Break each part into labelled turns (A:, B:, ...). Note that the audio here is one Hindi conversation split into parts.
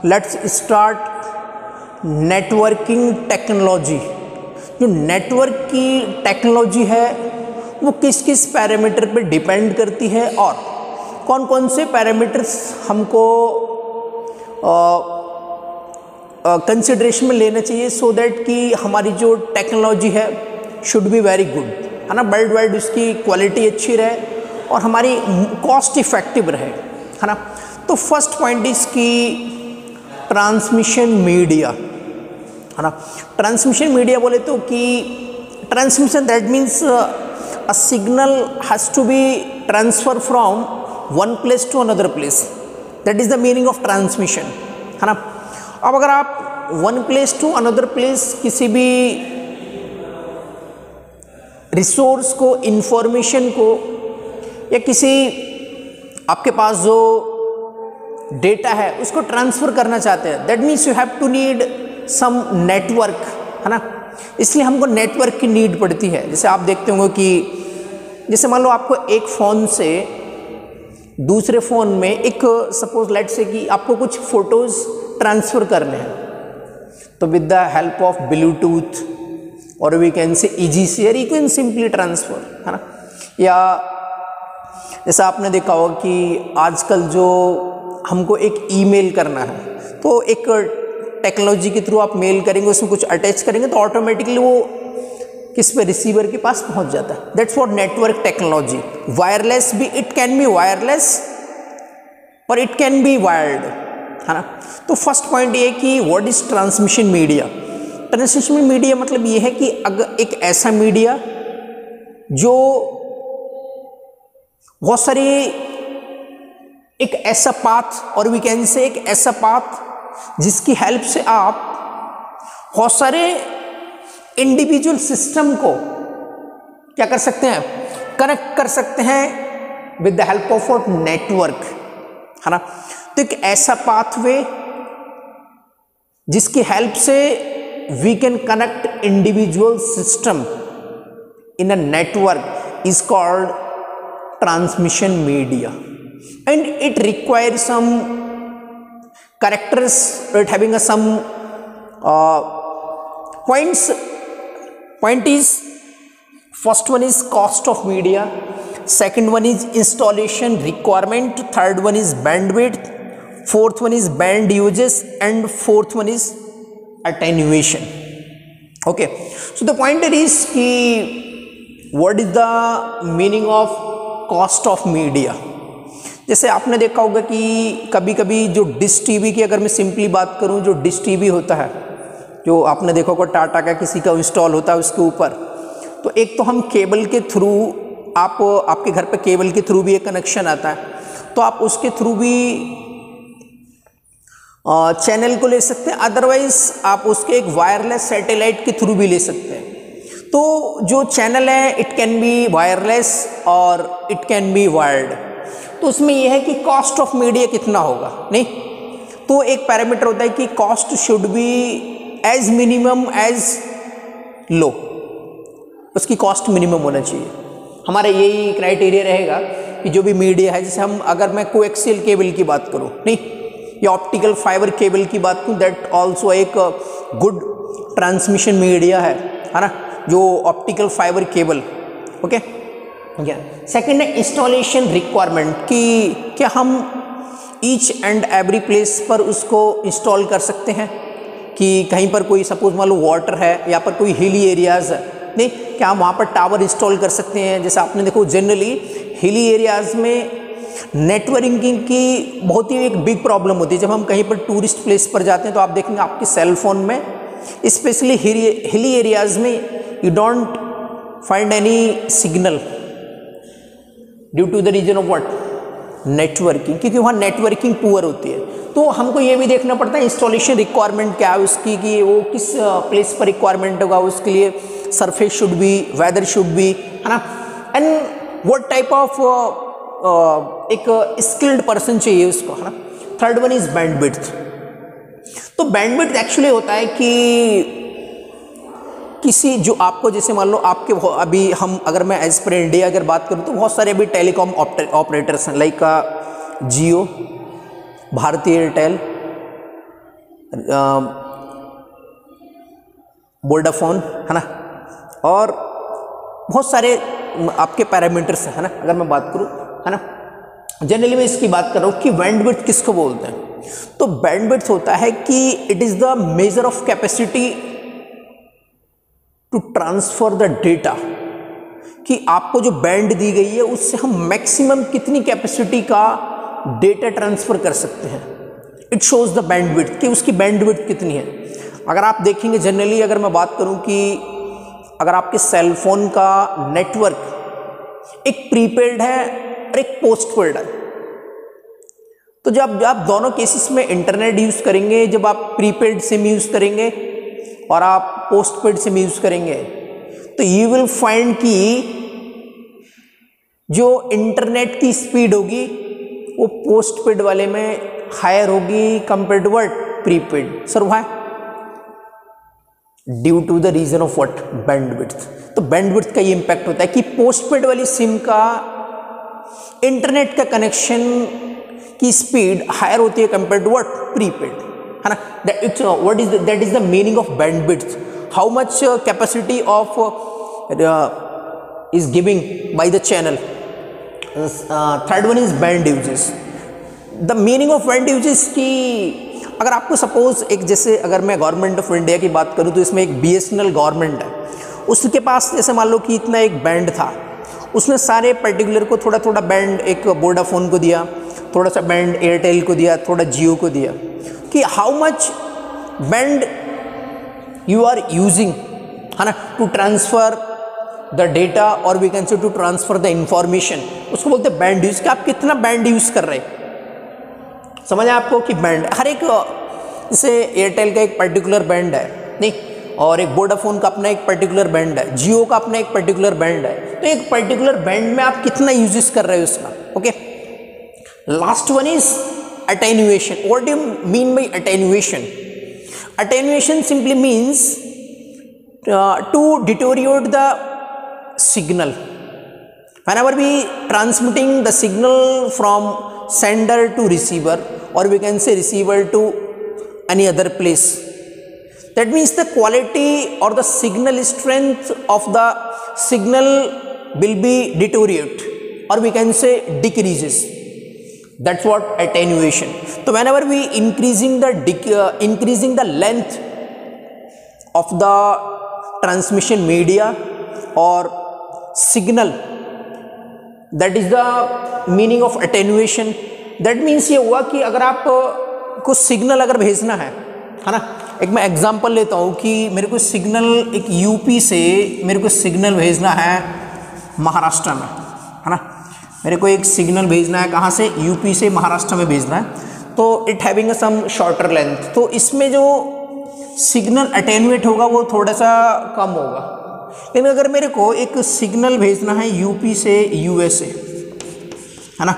A: Let's start networking technology. जो नेटवर्क की टेक्नोलॉजी है वो किस किस पैरामीटर पे डिपेंड करती है और कौन कौन से पैरामीटर्स हमको कंसिडरेशन में लेना चाहिए सो दैट कि हमारी जो टेक्नोलॉजी है शुड बी वेरी गुड, है ना, वर्ल्ड वाइड उसकी क्वालिटी अच्छी रहे और हमारी कॉस्ट इफेक्टिव रहे, है ना। तो फर्स्ट पॉइंट इज की ट्रांसमिशन मीडिया, है ना। ट्रांसमिशन मीडिया बोले तो कि transmission that means a signal has to be transfer from one place to another place, that is the meaning of transmission, है ना। अब अगर आप one place to another place किसी भी रिसोर्स को, इंफॉर्मेशन को या किसी आपके पास जो डेटा है उसको ट्रांसफ़र करना चाहते हैं, that means you have to need some network, है ना। इसलिए हमको नेटवर्क की नीड पड़ती है। जैसे आप देखते होंगे कि जैसे मान लो आपको एक फ़ोन से दूसरे फ़ोन में एक सपोज लेट से कि आपको कुछ फ़ोटोज़ ट्रांसफ़र करने हैं, तो with the help of Bluetooth और we can say easy share you can simply transfer, है ना। या जैसा आपने देखा होगा कि आजकल जो हमको एक ईमेल करना है तो एक टेक्नोलॉजी के थ्रू आप मेल करेंगे, उसमें कुछ अटैच करेंगे तो ऑटोमेटिकली वो किस पे, रिसीवर के पास पहुंच जाता है। That's for network technology. Wireless भी, इट कैन बी वायरलेस और इट कैन बी वायर्ड, है ना। तो फर्स्ट पॉइंट ये है कि what is transmission media. Transmission media मतलब ये है कि अगर एक ऐसा मीडिया जो बहुत सारी, एक ऐसा पाथ और वी कैन से एक ऐसा पाथ जिसकी हेल्प से आप बहुत सारे इंडिविजुअल सिस्टम को क्या कर सकते हैं, कनेक्ट कर सकते हैं with the help of network, है ना। तो एक ऐसा पाथवे जिसकी हेल्प से we can connect individual system in a network is called transmission media and it requires some characters, it having some points. Point is, first one is cost of media, second one is installation requirement, third one is bandwidth, fourth one is band uses, and fourth one is attenuation. Okay, so the pointer is ki what is the meaning of cost of media। जैसे आपने देखा होगा कि कभी कभी जो डिश टीवी की अगर मैं सिंपली बात करूं, जो डिश टीवी होता है, जो आपने देखा होगा टाटा का किसी का इंस्टॉल होता है उसके ऊपर, तो एक तो हम केबल के थ्रू, आपके घर पे केबल के थ्रू भी एक कनेक्शन आता है, तो आप उसके थ्रू भी चैनल को ले सकते हैं, अदरवाइज आप उसके एक वायरलेस सैटेलाइट के थ्रू भी ले सकते हैं। तो जो चैनल है इट कैन बी वायरलेस और इट कैन बी वायर्ड। तो उसमें यह है कि कॉस्ट ऑफ मीडिया कितना होगा, नहीं तो एक पैरामीटर होता है कि cost should be as minimum as low, उसकी कॉस्ट मिनिमम होना चाहिए। हमारा यही क्राइटेरिया रहेगा कि जो भी मीडिया है, जैसे हम अगर मैं कोएक्सियल केबल की बात करूं, नहीं, या ऑप्टिकल फाइबर केबल की बात करूं, दैट ऑल्सो एक गुड ट्रांसमिशन मीडिया है ना, जो optical fibre cable. Okay, second है इंस्टॉलेशन रिक्वायरमेंट, कि क्या हम ईच एंड एवरी प्लेस पर उसको इंस्टॉल कर सकते हैं, कि कहीं पर कोई सपोज मान लो वाटर है या पर कोई हिली एरियाज़ है, नहीं, क्या हम वहाँ पर टावर इंस्टॉल कर सकते हैं। जैसे आपने देखो जनरली हिली एरियाज़ में नेटवर्किंग की बहुत ही एक बिग प्रॉब्लम होती है। जब हम कहीं पर टूरिस्ट प्लेस पर जाते हैं तो आप देखेंगे आपके सेल फोन में, स्पेशली हिली एरियाज़ में, you don't find any signal due to the reason of what, networking, क्योंकि वहाँ नेटवर्किंग पुअर होती है। तो हमको ये भी देखना पड़ता है इंस्टॉलेशन रिक्वायरमेंट क्या है उसकी, कि वो किस प्लेस पर रिक्वायरमेंट होगा, उसके लिए surface should be, weather should be, है ना, एंड व्हाट टाइप ऑफ एक स्किल्ड पर्सन चाहिए उसको, है ना। Third one is bandwidth. तो बैंडविड्थ एक्चुअली होता है कि किसी जो आपको, जैसे मान लो आपके अभी हम अगर मैं एज पर इंडिया अगर बात करूँ तो बहुत सारे अभी टेलीकॉम ऑपरेटर्स हैं, लाइक जियो, भारती एयरटेल, वोडाफोन, है ना, और बहुत सारे आपके पैरामीटर्स हैं, है ना, अगर मैं बात करूं, है ना। जनरली मैं इसकी बात कर रहा हूं कि बैंडविड्थ किसको बोलते हैं। तो बैंडविड्थ होता है कि it is the measure of capacity to transfer the data, कि आपको जो बैंड दी गई है उससे हम मैक्सिमम कितनी कैपेसिटी का डेटा ट्रांसफर कर सकते हैं। इट शोज द बैंडविड्थ, कि उसकी बैंडविड्थ कितनी है। अगर आप देखेंगे जनरली, अगर मैं बात करूं कि अगर आपके सेल फोन का नेटवर्क एक प्रीपेड है और एक पोस्टपेड है, तो जब आप दोनों केसेस में इंटरनेट यूज करेंगे, जब आप प्रीपेड सिम यूज करेंगे और आप पोस्टपेड सिम यूज करेंगे, तो यू विल फाइंड कि जो इंटरनेट की स्पीड होगी वो पोस्टपेड वाले में हायर होगी compare to what, prepaid. Sir why? Due to the reason of what, bandwidth. तो बैंडविड्थ का ये इंपैक्ट होता है कि पोस्टपेड वाली सिम का इंटरनेट का कनेक्शन की स्पीड हायर होती है कंपेयर टू व्हाट, प्रीपेड, है ना। That is the meaning of bandwidth, how much capacity of is giving by the channel. Third one is band uses. The meaning of band uses कि अगर आपको सपोज एक, जैसे अगर मैं गवर्नमेंट ऑफ इंडिया की बात करूँ तो इसमें एक BSNL गवर्नमेंट है, उसके पास जैसे मान लो कि इतना एक बैंड था, उसने सारे पर्टिकुलर को थोड़ा थोड़ा बैंड एक वोडाफोन को दिया, थोड़ा सा बैंड एयरटेल को दिया, थोड़ा जियो को दिया, कि how much band you are using, है ना, टू ट्रांसफर द डेटा और we can say to transfer the information, उसको बोलते हैं बैंड यूज, कि आप कितना बैंड यूज कर रहे हैं। समझ आया आपको कि बैंड हर एक, जैसे एयरटेल का एक पर्टिकुलर बैंड है नहीं, और एक वोडाफोन का अपना एक पर्टिकुलर बैंड है, जियो का अपना एक पर्टिकुलर बैंड है, तो एक पर्टिकुलर बैंड में आप कितना यूजेस कर रहे हो उसका। Okay, last one is attenuation. What do you mean by attenuation? Attenuation simply means to deteriorate the signal. Whenever we transmitting the signal from sender to receiver, or we can say receiver to any other place, that means the quality or the signal strength of the signal will be deteriorate, or we can say decreases. That's what attenuation. So whenever we increasing the length of the transmission media or signal, that is the meaning of attenuation. that means ये हुआ कि अगर आप को सिग्नल अगर भेजना है ना, एक मैं एग्जांपल लेता हूँ कि मेरे को सिग्नल एक यूपी से मेरे को सिग्नल भेजना है महाराष्ट्र में, है ना, मेरे को एक सिग्नल भेजना है कहाँ से, यूपी से महाराष्ट्र में भेजना है, तो it having a some shorter length, तो इसमें जो सिग्नल अटेन्यूएट होगा वो थोड़ा सा कम होगा। लेकिन अगर मेरे को एक सिग्नल भेजना है यूपी से यूएसए, है ना,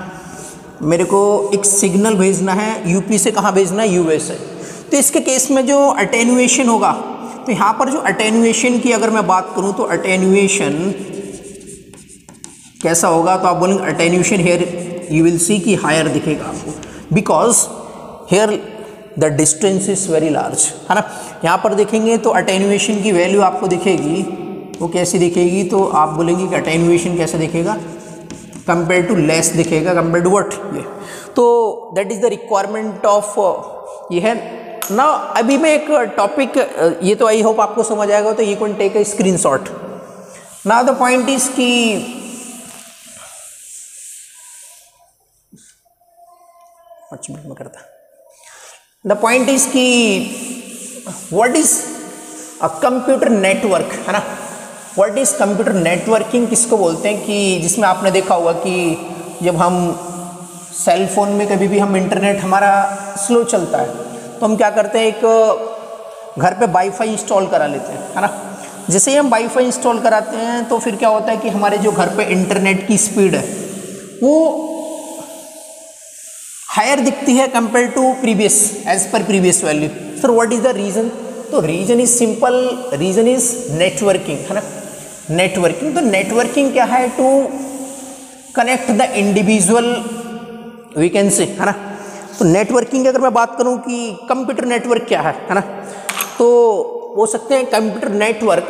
A: मेरे को एक सिग्नल भेजना है यूपी से कहाँ भेजना है, यूएसए, तो इसके केस में जो अटेन्युएशन होगा, तो यहाँ पर जो अटेन्युएशन की अगर मैं बात करूँ तो अटेन्युएशन कैसा होगा, तो आप बोलेंगे attenuation here you will see कि हायर दिखेगा आपको, because here the distance is very large, है ना। यहाँ पर देखेंगे तो अटेन्युएशन की वैल्यू आपको दिखेगी, वो कैसी दिखेगी, तो आप बोलेंगे कि अटेन्युएशन कैसे दिखेगा, कंपेयर टू लेस दिखेगा, कंपेयर टू व्हाट, ये, तो that is the requirement of ये है ना। अभी मैं एक टॉपिक, ये तो आई होप आपको समझ आएगा, तो you can take a screenshot. Now the point is कि 5 मिनट में करता, द पॉइंट इज कि what is a computer network, है ना। व्हाट इज कंप्यूटर नेटवर्किंग किसको बोलते हैं, कि जिसमें आपने देखा होगा कि जब हम सेल फोन में कभी भी हम इंटरनेट हमारा स्लो चलता है तो हम क्या करते हैं, एक घर पे वाईफाई इंस्टॉल करा लेते हैं, है ना। जैसे ही हम वाईफाई इंस्टॉल कराते हैं तो फिर क्या होता है कि हमारे जो घर पे इंटरनेट की स्पीड है वो हायर दिखती है compare to previous, as per previous value. Sir what is the reason? तो reason is simple, reason is networking, है ना, नेटवर्किंग। तो नेटवर्किंग क्या है, to connect the individual we can say, है ना, तो नेटवर्किंग की अगर मैं बात करूं कि कंप्यूटर नेटवर्क क्या है ना, तो हो सकते हैं computer network,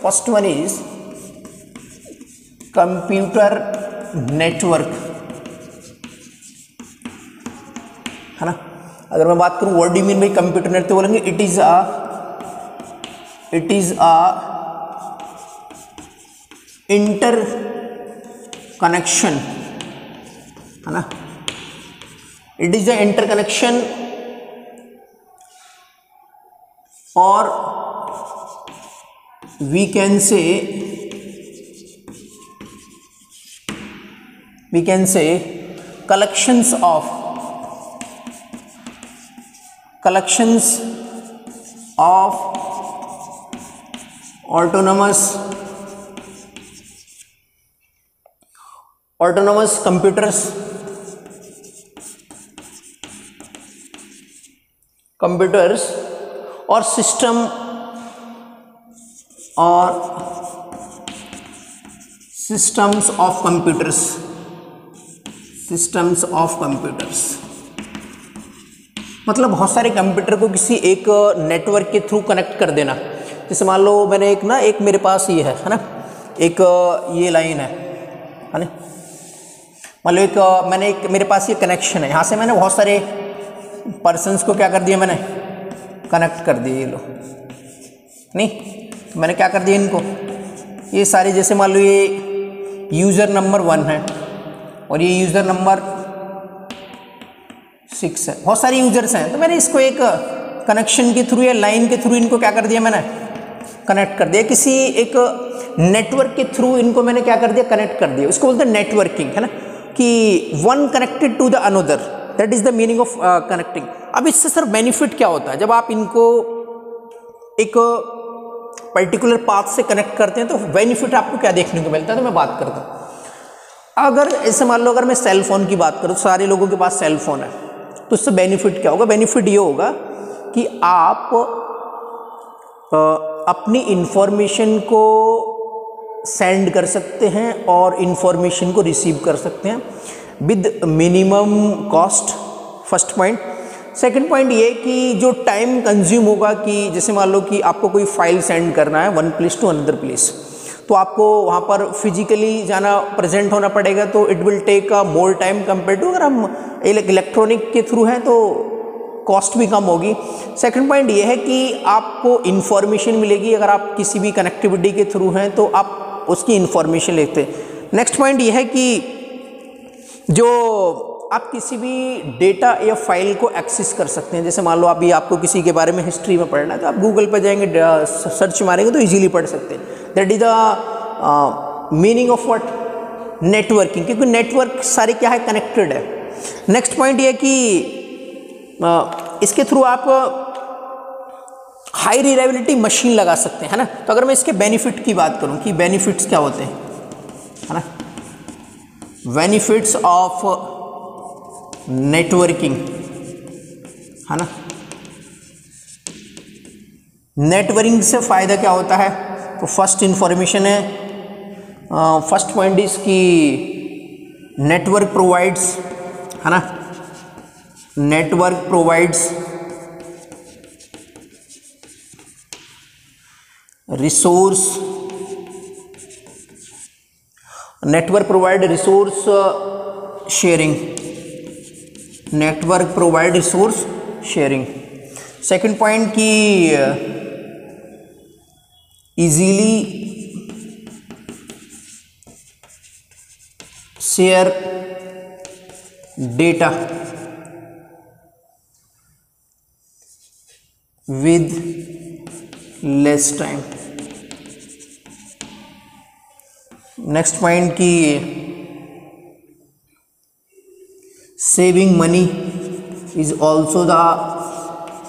A: first one is computer network, है ना। अगर मैं बात करूं what do you mean by computer network, तो बोलेंगे it is a interconnection, है ना। It is the interconnection और we can say collections of autonomous computers और systems of computers, मतलब बहुत सारे कंप्यूटर को किसी एक नेटवर्क के थ्रू कनेक्ट कर देना। जैसे मान लो मैंने एक मेरे पास ये है ना, एक ये लाइन है ना, मान लो मेरे पास ये कनेक्शन है, यहाँ से मैंने बहुत सारे पर्सन्स को क्या कर दिया, मैंने कनेक्ट कर दिया। ये लो नहीं, तो मैंने क्या कर दिया इनको, ये सारे, जैसे मान लो ये यूज़र नंबर 1 है और ये यूज़र नंबर 6 है, बहुत सारे यूजर्स हैं, तो मैंने इसको एक कनेक्शन के थ्रू या लाइन के थ्रू इनको क्या कर दिया, मैंने कनेक्ट कर दिया। किसी एक नेटवर्क के थ्रू इनको मैंने क्या कर दिया, कनेक्ट कर दिया। इसको बोलते हैं नेटवर्किंग, है ना, कि one connected to the another, that is the meaning of connecting. अब इससे सर बेनिफिट क्या होता है, जब आप इनको एक पर्टिकुलर पाथ से कनेक्ट करते हैं तो बेनिफिट आपको क्या देखने को मिलता है, तो मैं बात करता हूँ। अगर ऐसे मान लो, अगर मैं सेल फोन की बात करूँ, सारे लोगों के पास सेल फोन है, तो इससे बेनिफिट क्या होगा, बेनिफिट ये होगा कि आप अपनी इंफॉर्मेशन को सेंड कर सकते हैं और इंफॉर्मेशन को रिसीव कर सकते हैं with minimum cost, first point. Second point ये कि जो टाइम कंज्यूम होगा, कि जैसे मान लो कि आपको कोई फाइल सेंड करना है one place to another place, तो आपको वहाँ पर फिजिकली जाना, प्रेजेंट होना पड़ेगा, तो it will take a more time compare to अगर हम इलेक्ट्रॉनिक के थ्रू हैं तो कॉस्ट भी कम होगी। सेकंड पॉइंट ये है कि आपको इन्फॉर्मेशन मिलेगी, अगर आप किसी भी कनेक्टिविटी के थ्रू हैं तो आप उसकी इन्फॉर्मेशन लेते हैं। नेक्स्ट पॉइंट ये है कि जो आप किसी भी डेटा या फाइल को एक्सेस कर सकते हैं। जैसे मान लो अभी आपको किसी के बारे में हिस्ट्री में पढ़ना है, तो आप गूगल पर जाएंगे, सर्च मारेंगे तो इजीली पढ़ सकते हैं। That is the meaning of what, networking, क्योंकि नेटवर्क सारे क्या है, कनेक्टेड है। नेक्स्ट पॉइंट ये कि इसके थ्रू आप हाई रिलायबिलिटी मशीन लगा सकते हैं, है ना। तो अगर मैं इसके बेनिफिट की बात करूं कि बेनिफिट्स क्या होते हैं, है ना, बेनिफिट्स ऑफ नेटवर्किंग, है ना। नेटवर्किंग से फायदा क्या होता है, तो फर्स्ट इंफॉर्मेशन है, फर्स्ट पॉइंट इज कि नेटवर्क प्रोवाइड्स, है ना, network provides resource, network provide resource sharing, network provide resource sharing. Second point की easily share data with less time। Next point की saving money is also the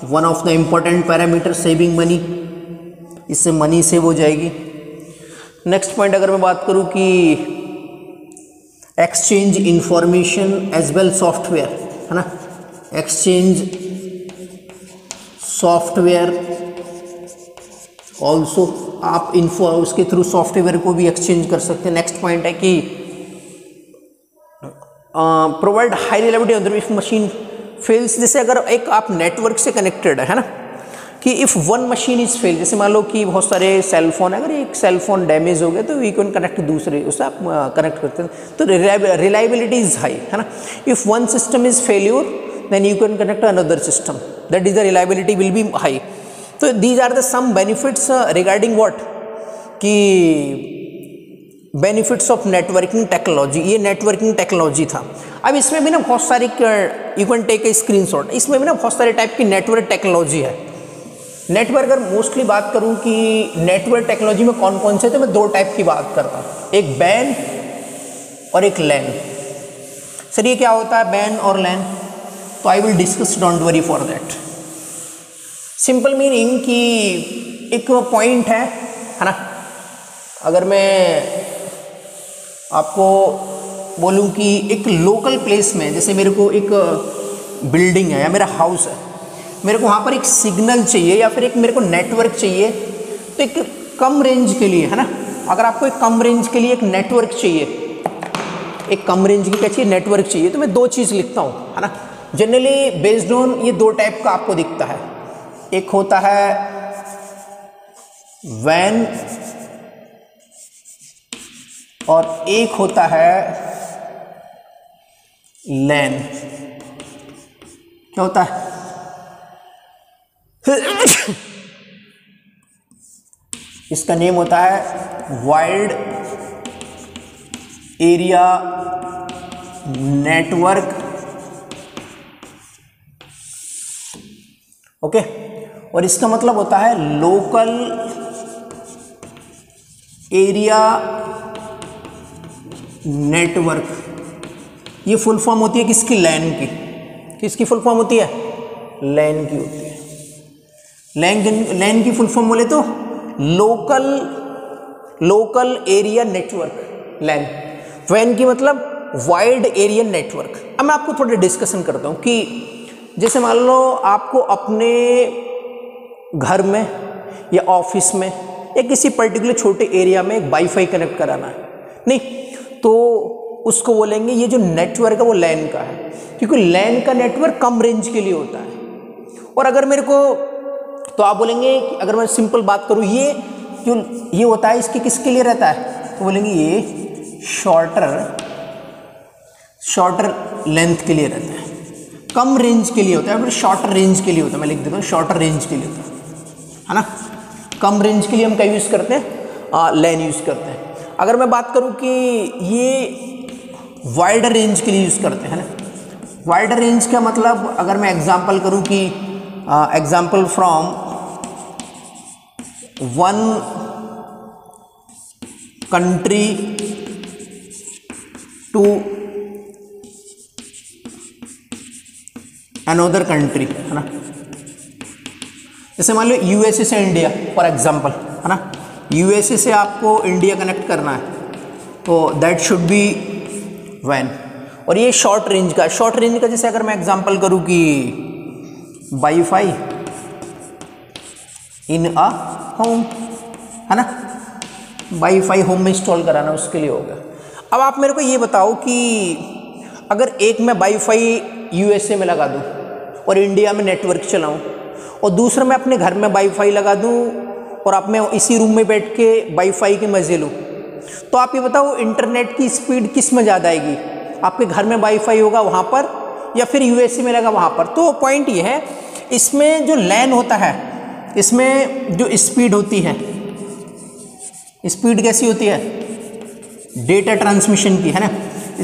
A: one of the important parameter, saving money, इससे मनी सेव हो जाएगी। नेक्स्ट पॉइंट अगर मैं बात करूं कि exchange information as well software, है ना, एक्सचेंज सॉफ्टवेयर ऑल्सो, आप उसके थ्रू सॉफ्टवेयर को भी एक्सचेंज कर सकते हैं। नेक्स्ट पॉइंट है कि provide high reliability on the machine fails जैसे अगर एक आप नेटवर्क से कनेक्टेड है ना, कि if one machine is fail, जैसे मान लो कि बहुत सारे सेल फोन, अगर एक सेल फोन डैमेज हो गया तो वी कैन कनेक्ट दूसरे, उससे आप कनेक्ट करते हैं, तो रिलायबिलिटी इज़ हाई, है ना। If one system is failure then you can connect another system, that is the reliability will be high. तो these are the some benefits regarding what, कि बेनिफिट्स ऑफ नेटवर्किंग टेक्नोलॉजी, ये नेटवर्किंग टेक्नोलॉजी था। अब इसमें भी ना बहुत सारी, you can take a screenshot, इसमें भी ना बहुत सारे टाइप की नेटवर्क टेक्नोलॉजी है। नेटवर्क अगर मोस्टली बात करूं कि नेटवर्क टेक्नोलॉजी में कौन कौन से, तो मैं दो टाइप की बात करता हूं, एक बैन और एक लैन। सर ये क्या होता है बैन और लैन, तो I will discuss, don't worry for that. Simple meaning कि एक पॉइंट है ना, अगर मैं आपको बोलूं कि एक लोकल प्लेस में, जैसे मेरे को एक बिल्डिंग है या मेरा हाउस है, मेरे को वहाँ पर एक सिग्नल चाहिए या फिर एक मेरे को नेटवर्क चाहिए, तो एक कम रेंज के लिए, है ना, अगर आपको एक कम रेंज के लिए एक नेटवर्क चाहिए, एक कम रेंज की क्या चाहिए, नेटवर्क चाहिए, तो मैं दो चीज़ लिखता हूँ, है ना। जनरली बेस्ड ऑन ये दो टाइप का आपको दिखता है, एक होता है वैन और एक होता है लैन। क्या होता है इसका नेम होता है वाइड एरिया नेटवर्क, ओके, और इसका मतलब होता है लोकल एरिया नेटवर्क। ये फुल फॉर्म होती है किसकी, लैन की। किसकी फुल फॉर्म होती है, लैन की होती है। लैन की फुल फॉर्म बोले तो लोकल एरिया नेटवर्क, लैन। वैन की मतलब वाइड एरिया नेटवर्क। अब मैं आपको थोड़ा डिस्कशन करता हूं कि जैसे मान लो आपको अपने घर में या ऑफिस में या किसी पर्टिकुलर छोटे एरिया में एक वाईफाई कनेक्ट कराना है, नहीं तो उसको बोलेंगे ये जो नेटवर्क है वो लैन का है, क्योंकि लैन का नेटवर्क कम रेंज के लिए होता है। और अगर मेरे को, तो आप बोलेंगे कि अगर मैं सिंपल बात करूं, ये जो ये होता है इसके किसके लिए रहता है, तो बोलेंगे ये शॉर्टर लेंथ के लिए रहता है, कम रेंज के लिए होता है, फिर शॉर्टर रेंज के लिए होता है। मैं लिख देता हूँ शॉर्टर रेंज के लिए होता है ना। कम रेंज के लिए हम क्या यूज़ करते हैं, लैन यूज़ करते हैं। अगर मैं बात करूं कि ये वाइडर रेंज के लिए यूज़ करते हैं ना, वाइडर रेंज का मतलब अगर मैं एग्जांपल करूं कि example from one country to another country, है ना। जैसे मान लो यूएसए से इंडिया फॉर एग्जांपल, है ना, यूएसए से आपको इंडिया कनेक्ट करना है, तो दैट शुड बी वैन। और ये शॉर्ट रेंज का, शॉर्ट रेंज का जैसे अगर मैं एग्जांपल करूं कि वाईफाई इन अ होम, है ना, वाईफाई होम में इंस्टॉल कराना, उसके लिए हो गया। अब आप मेरे को ये बताओ कि अगर एक मैं वाईफाई यूएसए में लगा दूं और इंडिया में नेटवर्क चलाऊं, और दूसरा मैं अपने घर में वाईफाई लगा दूं और आप मैं इसी रूम में बैठ के वाईफाई के मजे लूँ, तो आप ये बताओ इंटरनेट की स्पीड किस में ज़्यादा आएगी, आपके घर में वाईफाई होगा वहाँ पर या फिर यूएसए में लगा वहाँ पर। तो पॉइंट ये है, इसमें जो लैन होता है, इसमें जो स्पीड होती है, स्पीड कैसी होती है, डेटा ट्रांसमिशन की, है ना,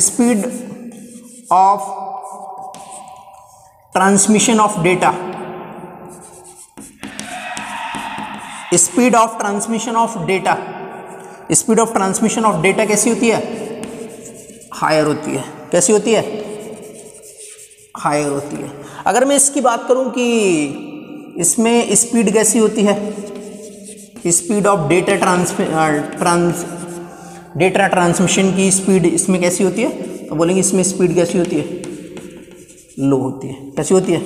A: speed of transmission of data, speed of transmission of data, speed of transmission of data कैसी होती है, हायर होती है। कैसी होती है, हायर होती है। अगर मैं इसकी बात करूं कि इसमें स्पीड कैसी होती है, speed of data data transmission की स्पीड इसमें कैसी होती है, तो बोलेंगे इसमें स्पीड कैसी होती है, लो होती है। कैसी होती है,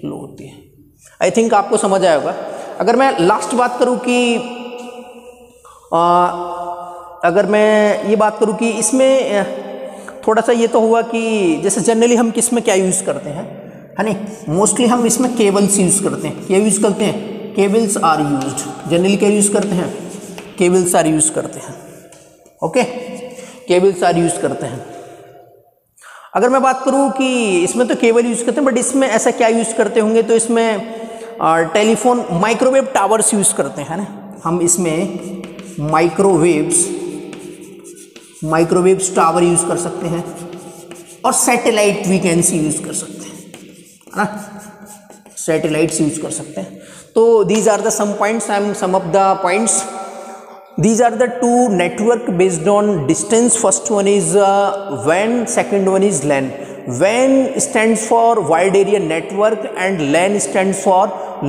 A: लो होती है। आई थिंक आपको समझ आया होगा। अगर मैं लास्ट बात करूं कि अगर मैं ये बात करूं कि इसमें थोड़ा सा ये तो हुआ कि जैसे जनरली हम किस में क्या यूज़ करते हैं, है नहीं, मोस्टली हम इसमें केबल्स यूज़ करते हैं। क्या यूज़ करते हैं? Cables are used. जनरली क्या यूज़ करते हैं? केबल्स आर यूज़ करते हैं। ओके, केबल्स आर यूज़ करते हैं। अगर मैं बात करूं कि इसमें तो केबल यूज़ करते हैं, बट इसमें ऐसा क्या यूज़ करते होंगे, तो इसमें टेलीफोन माइक्रोवेव टावर्स यूज़ करते हैं ना हम। इसमें माइक्रोवेव्स टावर यूज़ कर सकते हैं और सैटेलाइट फ्रीक्वेंसी यूज़ कर सकते हैं, है ना, सैटेलाइट्स यूज़ कर सकते हैं। तो these are the some points, some of the points. These are the two network based on distance. First one is WAN, second one is LAN. WAN stands for wide area network and LAN stands for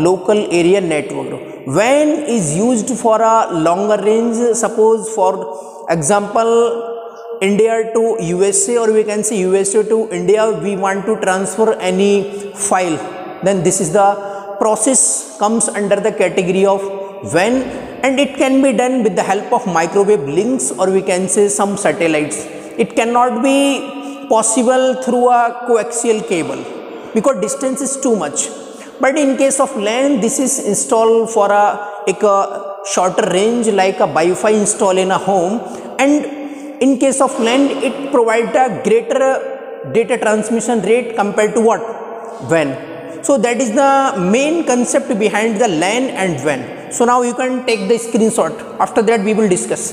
A: local area network. WAN is used for a longer range. Suppose for example India to USA, or we can say USA to India, we want to transfer any file, then this is the process comes under the category of WAN. And it can be done with the help of microwave links, or we can say some satellites. It cannot be possible through a coaxial cable because distance is too much. But in case of LAN, this is installed for a shorter range, like a Wi-Fi install in a home. And in case of LAN, it provides a greater data transmission rate compared to what? WAN. So that is the main concept behind the LAN and WAN. So now you can take the screenshot. After that we will discuss.